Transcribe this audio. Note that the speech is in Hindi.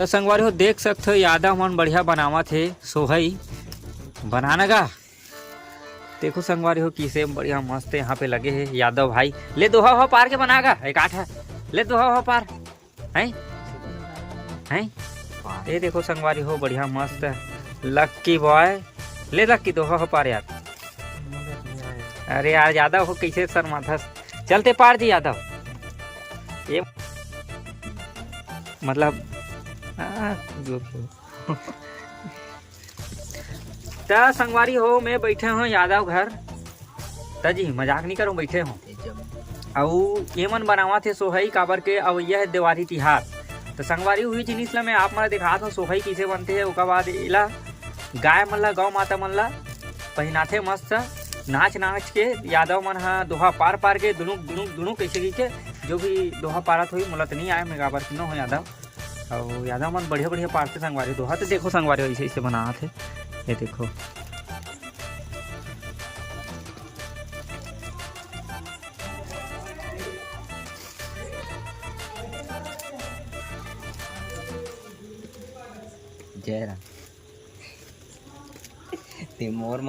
तो संगवारी हो देख सकते हो यादव मन बढ़िया बनावा थे सोहई बनाना गा। देखो संगवारी हो किसे बढ़िया मस्त यहाँ पे लगे है यादव भाई। ले दोहा हो पार के बनागा एक आठ है। ले दोहा हो पार है हैं। ये देखो संगवारी हो बढ़िया मस्त लक्की बॉय। ले लक्की दोहा हो पार यार। अरे यार यादव हो कैसे शर्माता चलते पार जी यादव। ये मतलब तो संगवारी हो मैं बैठे हूँ यादव घर जी मजाक नहीं करूँ बैठे हूँ और ये मन बनावा थे सोहई काबर के अब यह है दिवाली तिहार। तो संगवारी हुई जिनिस ला मैं आप मन दिखात हूँ सोहई कैसे बनते है। उसके बाद इला गाय मन ला गौ माता मन ला पहनाथे मस्त नाच नाच के यादव मन हा दोहा पार पार के दुनुक दुनुक दुनुक कैसे के जो भी दोहा पारत हुई मोला तो नहीं आया मैं काबर कि हो यादव और यादव मन बढ़िया बढ़िया पारते संगवारी दोहा। तो देखो संगवारी ऐसे ऐसे बना थे ये देखो। जय राम। ते मोर